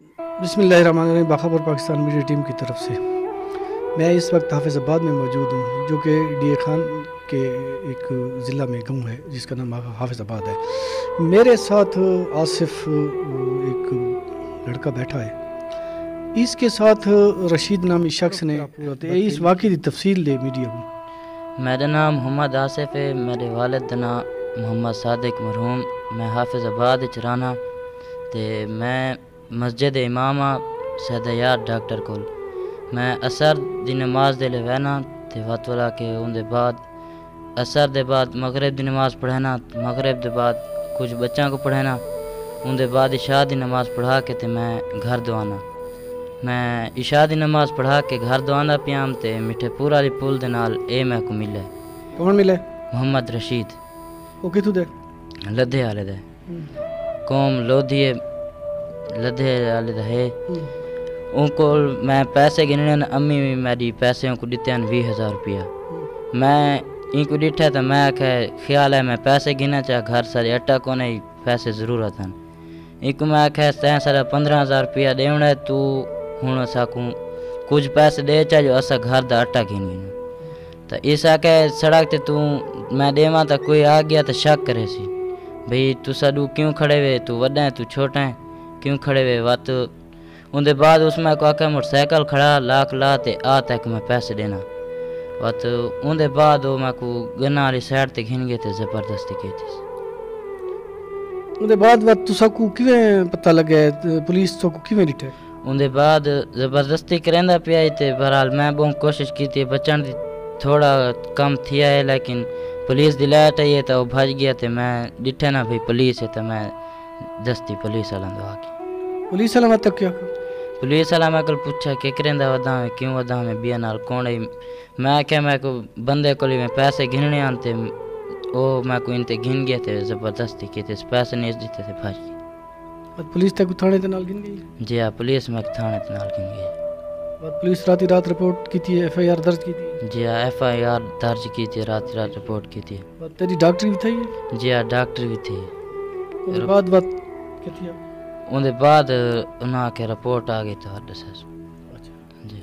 بسم اللہ الرحمن الرحیم. باخبر پاکستان میڈیا ٹیم کی طرف سے میں اس وقت حافظ آباد میں موجود ہوں، جو کہ ڈی اے خان کے ایک ضلع میں گاؤں ہے جس کا نام حافظ آباد ہے. میرے ساتھ آصف ایک لڑکا بیٹھا ہے، اس کے ساتھ رشید نامی شخص نے اس واقعے کی تفصیل دے میڈیا کو. میرا نام محمد آصف ہے. میرے والد کا نام محمد صادق مرحوم. میں حافظ آباد چرانا تے میں مسجد امام سید یار ڈاکٹر کول میں اثر دی نماز دے لینا تے وقت والا کے ان دے بعد اثر دے بعد مغرب دی نماز پڑھنا، مغرب دے بعد کچھ بچوں کو پڑھنا، ان دے بعد عشاء دی نماز پڑھا کے تے میں گھر دوانا. میں عشاء دی نماز پڑھا کے گھر دوانا پیام تے میٹھے پورا دی پل دے نال اے میں کو ملے. کون ملے؟ محمد رشید. وہ کتوں دے؟ لدھے والے دے. قوم لودھی لدھے والے دا ہے. ان کو میں پیسے گننے، امی میری پیسے ان کو دیتے ہیں 20,000 روپیہ. میں ان کو ڈٹھا تو میں آخیا خیال ہے میں پیسے گنا چاہ گھر سارے اٹا کو نہیں پیسے ضرورت ہیں. ان کو میں آخیا تین سارا 15,000 روپیہ دینا ہے، تو ہوں ساکوں کچھ پیسے دے چاہ جو اسا گھر دا اٹا گن گن. تو اس آخیا سڑک تے تو میں دیواں تو کوئی آ گیا تو شک کرے سی بھئی تو سڈو کیوں کھڑے ہوئے، تو وڈا ہے تو چھوٹا ہے کیوں کھڑے ہوئے. وقت ان دے بعد اس میں کو آخیا موٹر سائیکل کھڑا لاکھ لا تے آ تک میں پیسے دینا. وقت ان دے بعد وہ میں کو گنا والی سائڈ تے گھن گئے تے زبردستی کی تھی. ان دے بعد وقت تو سکو کیویں پتہ لگا پولیس تو کیویں ڈٹھے؟ ان دے بعد زبردستی کریندا پیا تے بہرحال میں بہت کوشش کی تے بچن دی تھوڑا کم تھیا ہے، لیکن پولیس دی لائٹ آئی ہے تو وہ بھج گیا تے میں ڈٹھے نا بھئی پولیس ہے تو میں دستی پولیس والا دو آ کے. پولیس والا تک کیا؟ پولیس والا میں کل پوچھا کہ کریندا ودا میں کیوں ودا میں بیا نال کون ہے. میں آخیا میں کو بندے کو میں پیسے گھننے آنتے وہ میں کو انتے گھن گئے تھے زبردستی کی تھے پیسے نہیں دیتے تھے بھاج گئے. پولیس تک تھانے تے نال گن گئی؟ جی ہاں پولیس میں تھانے تے نال گن گئی. پولیس رات رپورٹ کی تھی، ایف آئی آر درج کی تھی؟ جی ہاں ایف آئی آر درج کی تھی، رات رپورٹ کی تھی. تیری ڈاکٹر بھی تھی؟ جی ہاں ڈاکٹر بھی تھی. اس کے بعد بات کیا تھی؟ ان دے بعد انہاں کے رپورٹ آ گئی تو ہر سے. جی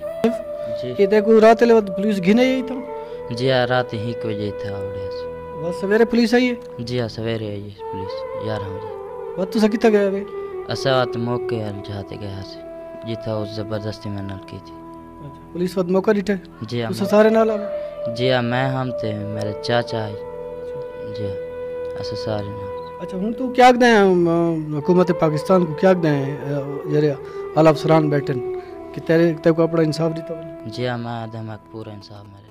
جی کہ دیکھو رات لے پولیس گھنے ہی تھا؟ جی ہاں رات ہی کو جی تھا اوڑے سے. بس سویرے پولیس آئی ہے؟ جی ہاں سویرے آئی ہے پولیس 11 بجے. بات تو سکتا گیا ہے؟ اسات موقع جاتے گیا سے جیتا اس زبردستی میں نال کی تھی. پولیس وقت موقع ڈٹھے؟ جی ہاں سارے نال؟ جی ہاں میں ہم تے میرے چاچا ہے. جی ہاں اسا سارے نال. اچھا ہوں تو کیا کہتے ہیں حکومت پاکستان کو کیا کہتے ہیں جڑے اعلی افسران بیٹھے کہ تیرے کو اپنا انصاف دیتا؟ جی ہاں میں آدھا میں پورا انصاف میرے